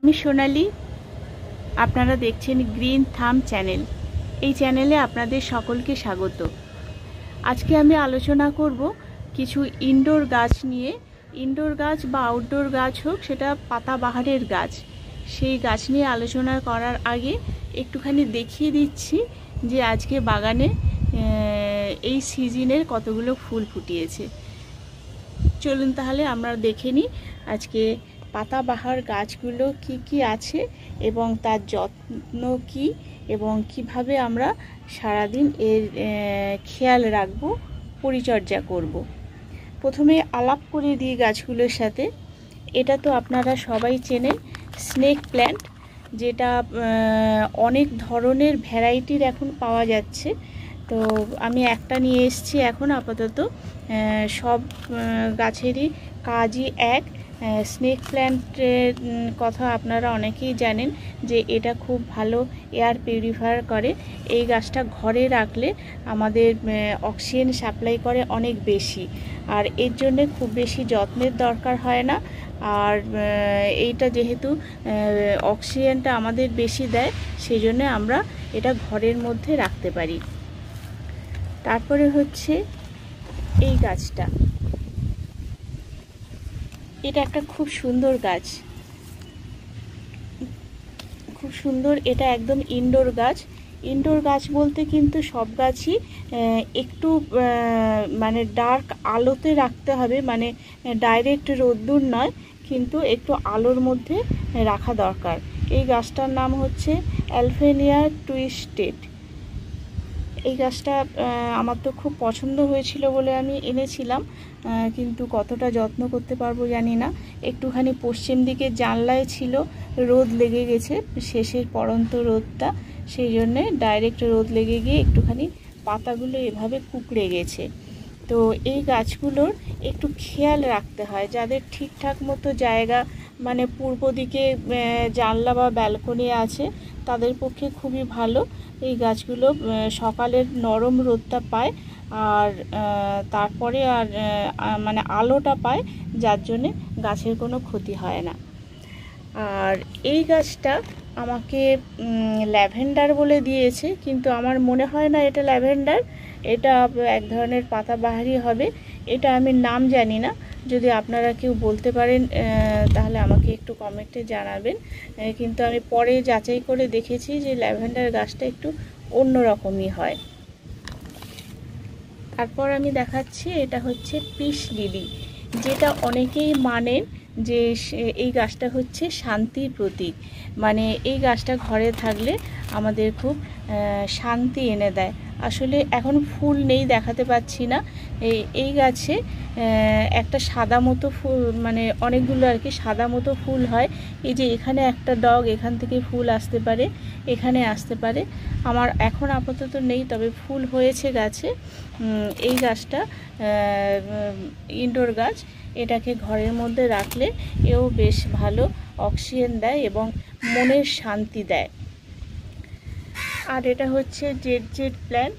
আমি সোনালি, আপনারা দেখছেন গ্রিন থাম চ্যানেল। এই চ্যানেলে আপনাদের সকলকে স্বাগত। আজকে আমি আলোচনা করব কিছু ইনডোর গাছ নিয়ে। ইনডোর গাছ বা আউটডোর গাছ হোক, সেটা পাতাবাহারের গাছ, সেই গাছ নিয়ে আলোচনা করার আগে একটুখানি দেখিয়ে দিচ্ছি যে আজকে বাগানে এই সিজনের কতগুলো ফুল ফুটিয়েছে। চলুন তাহলে আমরা দেখে নিই আজকে পাতাবাহার গাছগুলো কি কি আছে এবং তার যত্ন কি এবং কিভাবে আমরা সারাদিন এর খেয়াল রাখব, পরিচর্যা করব। প্রথমে আলাপ করে দিই গাছগুলোর সাথে। এটা তো আপনারা সবাই চেনেন, স্নেক প্ল্যান্ট, যেটা অনেক ধরনের ভ্যারাইটির এখন পাওয়া যাচ্ছে। তো আমি একটা নিয়ে এসেছি এখন আপাতত। সব গাছেরই কাজই এক। স্নেক প্ল্যান্টের কথা আপনারা অনেকেই জানেন যে এটা খুব ভালো এয়ার পিউরিফায়ার করে। এই গাছটা ঘরে রাখলে আমাদের অক্সিজেন সাপ্লাই করে অনেক বেশি, আর এর জন্যে খুব বেশি যত্নের দরকার হয় না। আর এইটা যেহেতু অক্সিজেনটা আমাদের বেশি দেয়, সেই জন্য আমরা এটা ঘরের মধ্যে রাখতে পারি। তারপরে হচ্ছে এই গাছটা, এটা একটা খুব সুন্দর গাছ, খুব সুন্দর। এটা একদম ইনডোর গাছ। ইনডোর গাছ বলতে কিন্তু সব গাছই একটু মানে ডার্ক আলোতে রাখতে হবে, মানে ডাইরেক্ট রোদ্দুর নয়, কিন্তু একটু আলোর মধ্যে রাখা দরকার। এই গাছটার নাম হচ্ছে অ্যালফেনিয়া টুইস্টেড। এই গাছটা আমার তো খুব পছন্দ হয়েছিল বলে আমি এনেছিলাম, কিন্তু কতটা যত্ন করতে পারবো জানি না। একটুখানি পশ্চিম দিকে জানলায় ছিল, রোদ লেগে গেছে, শেষের পড়ন্ত রোদটা, সেই জন্যে ডাইরেক্ট রোদ লেগে গিয়ে একটুখানি পাতাগুলো এভাবে কুঁকড়ে গেছে। তো এই গাছগুলোর একটু খেয়াল রাখতে হয়। যাদের ঠিকঠাক মতো জায়গা, মানে পূর্ব দিকে জানলা বা ব্যালকনি আছে, তাদের পক্ষে খুবই ভালো। এই গাছগুলো সকালের নরম রোদটা পায়, আর তারপরে আর মানে আলোটা পায়, যার জন্যে গাছের কোনো ক্ষতি হয় না। আর এই গাছটা আমাকে ল্যাভেন্ডার বলে দিয়েছে, কিন্তু আমার মনে হয় না এটা ল্যাভেন্ডার, এটা এক ধরনের পাতাবাহারই হবে। এটা আমি নাম জানি না, যদি আপনারা কেউ বলতে পারেন তাহলে আমাকে একটু কমেন্টে জানাবেন। কিন্তু আমি পরে যাচাই করে দেখেছি যে ল্যাভেন্ডার গাছটা একটু অন্যরকমই হয়। তারপর আমি দেখাচ্ছি, এটা হচ্ছে পিস লিলি, যেটা অনেকেই মানেন যে এই গাছটা হচ্ছে শান্তির প্রতীক। মানে এই গাছটা ঘরে থাকলে আমাদের খুব শান্তি এনে দেয়। আসলে এখন ফুল নেই, দেখাতে পাচ্ছি না। এই গাছে একটা সাদা মতো ফুল, মানে অনেকগুলো আর কি সাদা মতো ফুল হয়। এই যে এখানে একটা ডগ, এখান থেকে ফুল আসতে পারে, এখানে আসতে পারে। আমার এখন আপাতত নেই, তবে ফুল হয়েছে গাছে। এই গাছটা ইনডোর গাছ, এটাকে ঘরের মধ্যে রাখলে এও বেশ ভালো অক্সিজেন দেয় এবং মনের শান্তি দেয়। আর এটা হচ্ছে জেড প্ল্যান্ট।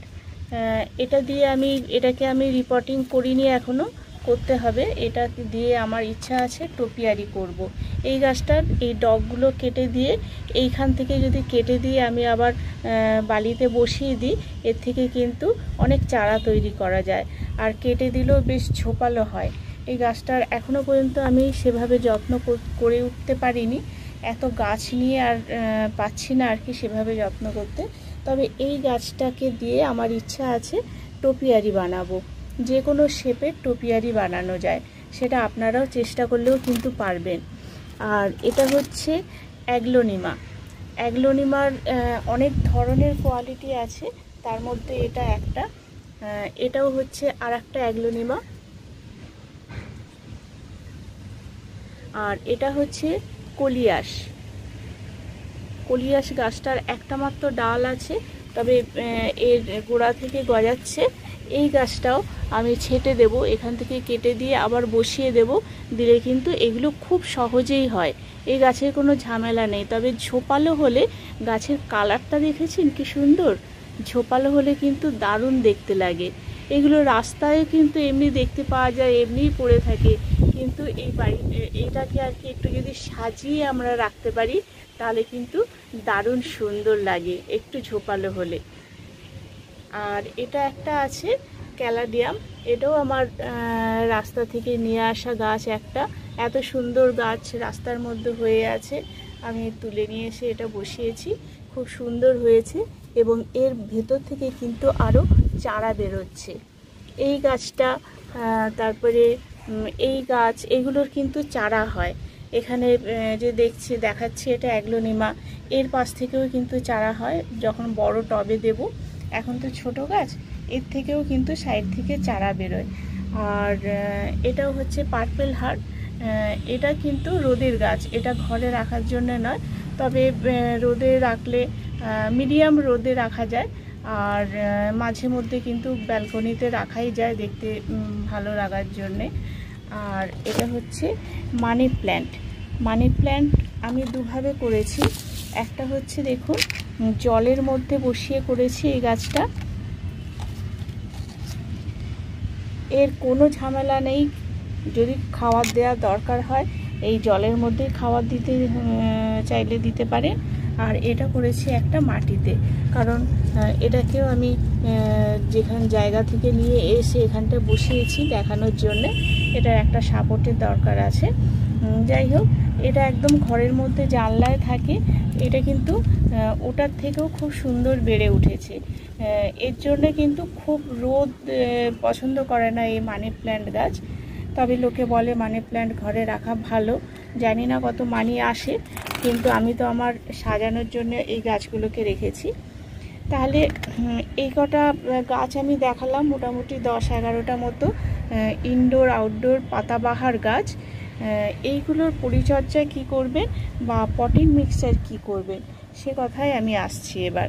এটাকে আমি রিপোর্টিং করিনি, এখনও করতে হবে। এটা দিয়ে আমার ইচ্ছা আছে টোপিয়ারি করব। এই গাছটার এই ডগগুলো কেটে দিয়ে, এইখান থেকে যদি কেটে দিয়ে আমি আবার বালিতে বসিয়ে দিই, এর থেকে কিন্তু অনেক চারা তৈরি করা যায়, আর কেটে দিলেও বেশ ঝোপালো হয়। এই গাছটার এখনও পর্যন্ত আমি সেভাবে যত্ন করে উঠতে পারিনি, এত গাছ নিয়ে আর পাচ্ছি না আর কি সেভাবে যত্ন করতে। তবে এই গাছটাকে দিয়ে আমার ইচ্ছা আছে টোপিয়ারি বানাবো। যে কোনো শেপের টোপিয়ারি বানানো যায়, সেটা আপনারাও চেষ্টা করলেও কিন্তু পারবেন। আর এটা হচ্ছে অ্যাগলোনিমা। অ্যাগলোনিমার অনেক ধরনের কোয়ালিটি আছে, তার মধ্যে এটা একটা। এটাও হচ্ছে আর একটা অ্যাগলোনিমা। আর এটা হচ্ছে কলিয়াস। কলিয়াস গাছটার একটা মাত্র ডাল আছে, তবে এর গোড়া থেকে গজাচ্ছে। এই গাছটাও আমি ছেটে দেব, এখান থেকে কেটে দিয়ে আবার বসিয়ে দেব, দিলে কিন্তু এগুলো খুব সহজেই হয়। এই গাছের কোনো ঝামেলা নেই। তবে ঝোপালো হলে, গাছের কালারটা দেখেছেন কি সুন্দর, ঝোপালো হলে কিন্তু দারুণ দেখতে লাগে। এগুলো রাস্তায় কিন্তু এমনি দেখতে পাওয়া যায়, এমনিই পড়ে থাকে, কিন্তু এইটাকে আর কি একটু যদি সাজিয়ে আমরা রাখতে পারি তাহলে কিন্তু দারুণ সুন্দর লাগে একটু ঝোপালো হলে। আর এটা একটা আছে ক্যালাডিয়াম, এটাও আমার রাস্তা থেকে নিয়ে আসা গাছ। একটা এত সুন্দর গাছ রাস্তার মধ্যে হয়ে আছে, আমি তুলে নিয়ে এসে এটা বসিয়েছি, খুব সুন্দর হয়েছে এবং এর ভেতর থেকে কিন্তু আরও চারা বেরোচ্ছে। এই গাছটা তারপরে এই গাছ, এগুলোর কিন্তু চারা হয়। এখানে যে দেখাচ্ছি এটা অ্যাগ্লোনিমা, এর পাশ থেকেও কিন্তু চারা হয় যখন বড় টবে দেব। এখন তো ছোট গাছ, এর থেকেও কিন্তু সাইড থেকে চারা বেরোয়। আর এটাও হচ্ছে পার্পেল হার্ট, এটা কিন্তু রোদের গাছ, এটা ঘরে রাখার জন্য নয়, তবে রোদে রাখলে মিডিয়াম রোদে রাখা যায়। আর মাঝে মধ্যে কিন্তু ব্যালকনিতে রাখাই যায় দেখতে ভালো লাগার জন্যে। আর এটা হচ্ছে মানি প্ল্যান্ট। মানি প্ল্যান্ট আমি দুভাবে করেছি, একটা হচ্ছে দেখুন জলের মধ্যে বসিয়ে করেছি এই গাছটা, এর কোনো ঝামেলা নেই, যদি খাবার দেওয়ার দরকার হয় এই জলের মধ্যে খাবার দিতে চাইলে দিতে পারেন। আর এটা করেছি একটা মাটিতে, কারণ এটাকেও আমি যেখান জায়গা থেকে নিয়ে এসে এখানটা বসিয়েছি দেখানোর জন্যে, এটার একটা সাপোর্টের দরকার আছে। যাই হোক, এটা একদম ঘরের মধ্যে জানলায় থাকে, এটা কিন্তু ওটার থেকেও খুব সুন্দর বেড়ে উঠেছে। এর জন্যে কিন্তু খুব রোদ পছন্দ করে না এই মানি প্ল্যান্ট গাছ, তবে লোকে বলে মানি প্ল্যান্ট ঘরে রাখা ভালো। জানি না কত মানি আসে, কিন্তু আমি তো আমার সাজানোর জন্য এই গাছগুলোকে রেখেছি। তাহলে এই কটা গাছ আমি দেখালাম, মোটামুটি 10-11টা মতো ইনডোর আউটডোর পাতাবাহার গাছ। এইগুলোর পরিচর্যা কি করবেন বা পটিং মিক্সচার কি করবেন সে কথাই আমি আসছি এবার।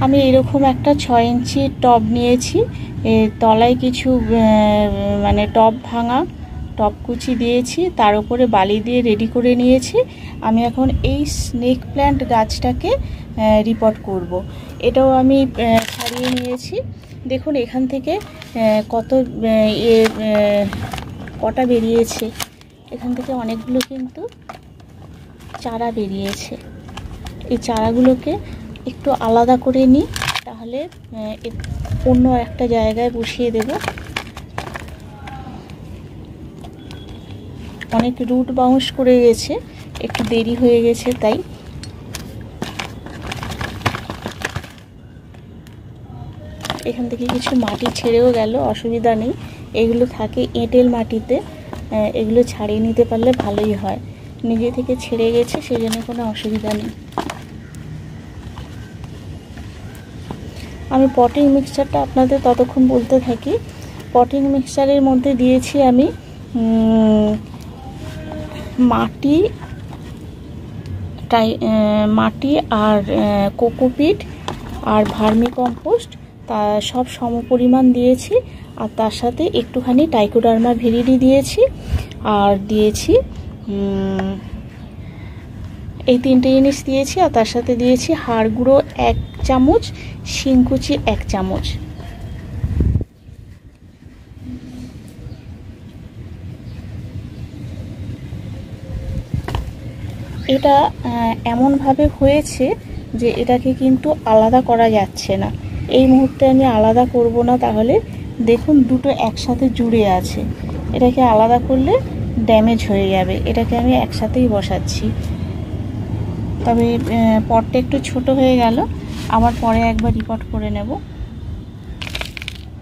আমি এরকম একটা 6 ইঞ্চি টব নিয়েছি, এর তলায় কিছু মানে টব ভাঙা টব কুচি দিয়েছি, তার উপরে বালি দিয়ে রেডি করে নিয়েছি। আমি এখন এই স্নেক প্ল্যান্ট গাছটাকে রিপোর্ট করব। এটাও আমি ছাড়িয়ে নিয়েছি। দেখুন এখান থেকে কটা বেরিয়েছে, এখান থেকে অনেকগুলো কিন্তু চারা বেরিয়েছে। এই চারাগুলোকে একটু আলাদা করে নিই, তাহলে অন্য একটা জায়গায় বসিয়ে দেব। অনেক রুট বাউন্স করে গেছে, একটু দেরি হয়ে গেছে তাই। এখান থেকে কিছু মাটি ছেড়েও গেল, অসুবিধা নেই, এগুলো থাকে এঁটেল মাটিতে, এগুলো ছাড়িয়ে নিতে পারলে ভালোই হয়। নিজে থেকে ছেড়ে গেছে, সেজন্য কোনো অসুবিধা নেই। আমি পটিং মিক্সচারটা আপনাদের ততক্ষণ বলতে থাকি। পটিং মিক্সচারের মধ্যে দিয়েছি আমি মাটি আর কোকোপিট আর ভার্মি কম্পোস্ট, তা সব সমপরিমাণ দিয়েছি। আর তার সাথে একটুখানি ট্রাইকোডার্মা ভিরিডি দিয়েছি, আর দিয়েছি এই 3টে জিনিস দিয়েছি। আর তার সাথে দিয়েছি হাড় গুঁড়ো 1 চামচ, শিংকুচি 1 চামচ। এটা এমনভাবে হয়েছে যে এটাকে কিন্তু আলাদা করা যাচ্ছে না। এই মুহূর্তে আমি আলাদা করব না, তাহলে দেখুন দুটো একসাথে জুড়ে আছে, এটাকে আলাদা করলে ড্যামেজ হয়ে যাবে। এটাকে আমি একসাথেই বসাচ্ছি, তবে পটটা একটু ছোট হয়ে গেল, আবার পরে একবার রিপোর্ট করে নেব।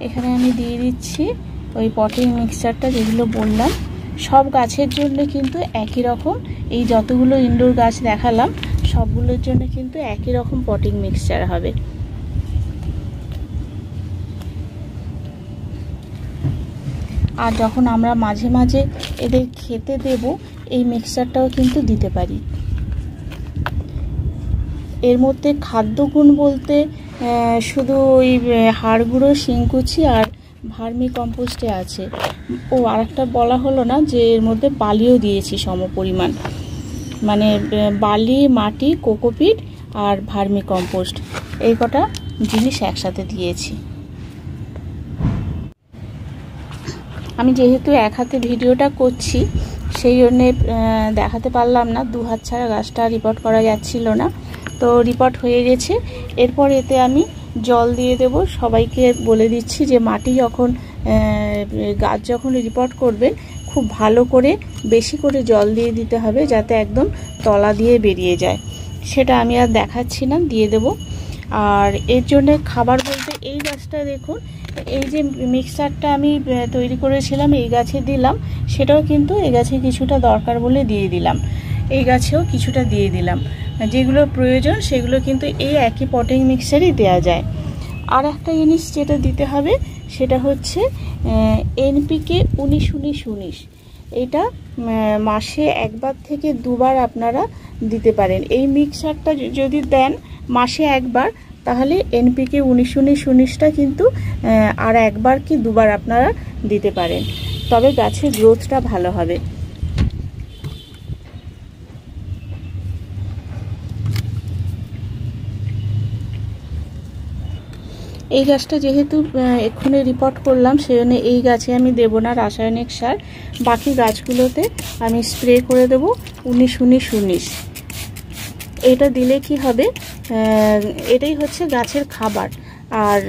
এখানে আমি দিয়ে দিচ্ছি ওই পটিং মিক্সচারটা যেগুলো বললাম। সব গাছের জন্য কিন্তু একই রকম, এই যতগুলো ইনডোর গাছ দেখালাম সবগুলোর জন্য কিন্তু একই রকম পটিং মিক্সচার হবে। আর যখন আমরা মাঝে মাঝে এদের খেতে দেব, এই মিক্সচারটাও কিন্তু দিতে পারি। এর মধ্যে খাদ্যগুণ বলতে শুধু ওই হাড় গুঁড়ো, শিংকুচি আর ভার্মি কম্পোস্টে আছে। ও আরেকটা বলা হলো না যে এর মধ্যে বালিও দিয়েছি সমপরিমাণ, মানে বালি, মাটি, কোকোপিট আর ভার্মি কম্পোস্ট, এই কটা জিনিস একসাথে দিয়েছি। আমি যেহেতু এক হাতে ভিডিওটা করছি সেই জন্যে দেখাতে পারলাম না, 2 হাত ছাড়া গাছটা রিপোর্ট করা যাচ্ছিল না। তো রিপোর্ট হয়ে গেছে। এরপর এতে আমি জল দিয়ে দেব। সবাইকে বলে দিচ্ছি যে মাটি যখন গাছ যখন রিপোর্ট করবেন খুব ভালো করে বেশি করে জল দিয়ে দিতে হবে, যাতে একদম তলা দিয়ে বেরিয়ে যায়। সেটা আমি আর দেখাচ্ছি না, দিয়ে দেব। আর এর জন্য খাবার বলতে এই গাছটা দেখুন, এই যে মিক্সচারটা আমি তৈরি করেছিলাম এই গাছে দিলাম, সেটাও কিন্তু এই গাছে কিছুটা দরকার বলে দিয়ে দিলাম, এই গাছেও কিছুটা দিয়ে দিলাম। যেগুলো প্রয়োজন সেগুলো কিন্তু এই একই পটিং মিক্সচারই দেওয়া যায়। আর একটা জিনিস যেটা দিতে হবে সেটা হচ্ছে NPK 19-19। এটা মাসে একবার থেকে দুবার আপনারা দিতে পারেন। এই মিক্সচারটা যদি দেন মাসে একবার, তাহলে NPK 19-19টা কিন্তু আর একবার কি দুবার আপনারা দিতে পারেন, তবে গাছের গ্রোথটা ভালো হবে। এই গাছটা যেহেতু এক্ষুনি রিপোর্ট করলাম, সেজন্য এই গাছে আমি দেব না রাসায়নিক সার। বাকি গাছগুলোতে আমি স্প্রে করে দেব 19-19-19। এটা দিলে কি হবে, এটাই হচ্ছে গাছের খাবার। আর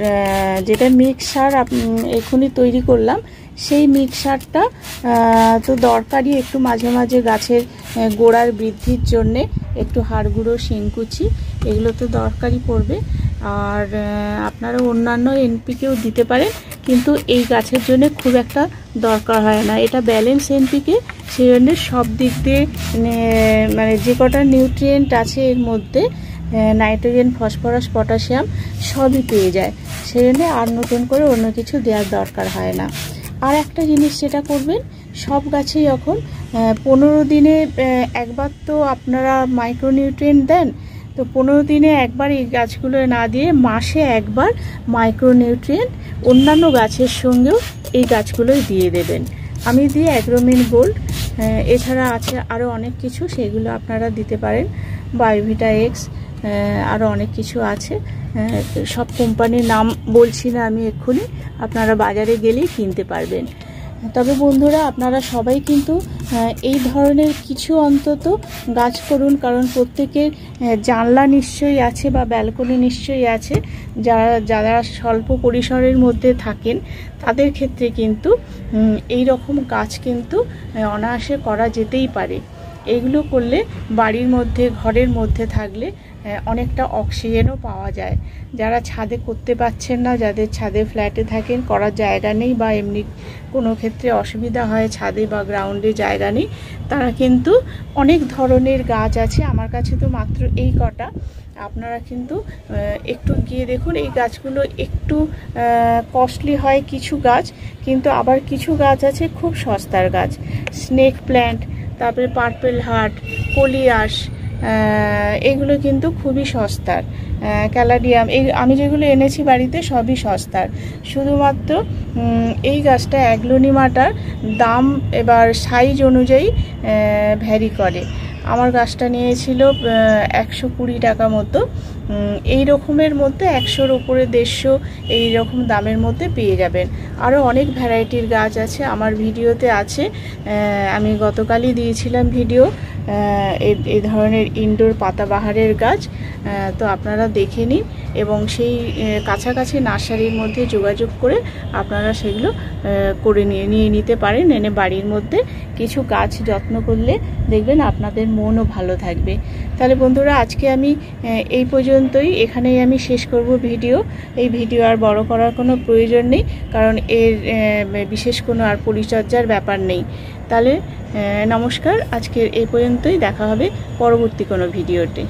যেটা মিক্সচার এক্ষুনি তৈরি করলাম, সেই মিক্সচারটা তো দরকারি একটু মাঝে মাঝে গাছের গোড়ার বৃদ্ধির জন্যে, একটু হাড় গুঁড়ো, শিংকুচি, এগুলো তো দরকারই পড়বে। আর আপনারা অন্যান্য NPKও দিতে পারেন, কিন্তু এই গাছের জন্য খুব একটা দরকার হয় না। এটা ব্যালেন্স NPK, সেই জন্য সব দিক দিয়ে মানে যে কটা নিউট্রিয়েন্ট আছে এর মধ্যে, নাইট্রোজেন, ফসফরাস, পটাশিয়াম সবই পেয়ে যায়। সেই জন্য আর নতুন করে অন্য কিছু দেওয়ার দরকার হয় না। আর একটা জিনিস যেটা করবেন, সব গাছে যখন 15 দিনে একবার তো আপনারা মাইক্রোনিউট্রিয়েন্ট দেন, তো 15 দিনে একবার এই গাছগুলো না দিয়ে মাসে একবার মাইক্রোনিউট্রিয়েন্ট অন্যান্য গাছের সঙ্গেও এই গাছগুলোই দিয়ে দেবেন। আমি দিই অ্যাগ্রোমিন গোল্ড, এছাড়া আছে আরও অনেক কিছু, সেগুলো আপনারা দিতে পারেন। বায়োভিটা এক্স, আরও অনেক কিছু আছে, সব কোম্পানির নাম বলছি না আমি এক্ষুনি, আপনারা বাজারে গেলেই কিনতে পারবেন। তবে বন্ধুরা, আপনারা সবাই কিন্তু এই ধরনের কিছু অন্তত গাছ করুন, কারণ প্রত্যেকের জানলা নিশ্চয়ই আছে বা ব্যালকনি নিশ্চয়ই আছে। যারা স্বল্প পরিসরের মধ্যে থাকেন তাদের ক্ষেত্রে কিন্তু এই রকম গাছ কিন্তু অনায়াসে করা যেতেই পারে। এইগুলো করলে বাড়ির মধ্যে, ঘরের মধ্যে থাকলে অনেকটা অক্সিজেনও পাওয়া যায়। যারা ছাদে করতে পারছেন না, যাদের ছাদে ফ্ল্যাটে থাকেন, করার জায়গা নেই, বা এমনি কোনো ক্ষেত্রে অসুবিধা হয় ছাদে বা গ্রাউন্ডে জায়গা নেই, তারা কিন্তু অনেক ধরনের গাছ আছে। আমার কাছে তো মাত্র এই কটা। আপনারা কিন্তু একটু গিয়ে দেখুন, এই গাছগুলো একটু কস্টলি হয় কিছু গাছ, কিন্তু আবার কিছু গাছ আছে খুব সস্তার গাছ। স্নেক প্ল্যান্ট, তারপরে পার্পেল হার্ট, কলিয়াস, এগুলো কিন্তু খুবই সস্তার। ক্যালাডিয়াম, এই আমি যেগুলো এনেছি বাড়িতে সবই সস্তার। শুধুমাত্র এই গাছটা অ্যাগ্লোনিমাটার দাম এবার সাইজ অনুযায়ী ভ্যারি করে। আমার গাছটা নিয়েছিল 120 টাকা মতো। এই রকমের মধ্যে 100-র উপরে 150 এই রকম দামের মধ্যে পেয়ে যাবেন। আরও অনেক ভ্যারাইটির গাছ আছে, আমার ভিডিওতে আছে। আমি গতকালই দিয়েছিলাম ভিডিও এই ধরনের ইনডোর পাতাবাহারের গাছ, তো আপনারা দেখে নিন এবং সেই কাছাকাছি নার্সারির মধ্যে যোগাযোগ করে আপনারা সেগুলো করে নিয়ে নিতে পারেন। এনে বাড়ির মধ্যে কিছু গাছ যত্ন করলে দেখবেন আপনাদের মনও ভালো থাকবে। তাহলে বন্ধুরা, আজকে আমি এই পর্যন্তই, এখানেই আমি শেষ করব ভিডিও। এই ভিডিও আর বড় করার কোনো প্রয়োজন নেই, কারণ এর বিশেষ কোনো আর পরিচর্যার ব্যাপার নেই। তাহলে নমস্কার, আজকের এই পর্যন্তই, দেখা হবে পরবর্তী কোনো ভিডিওতে।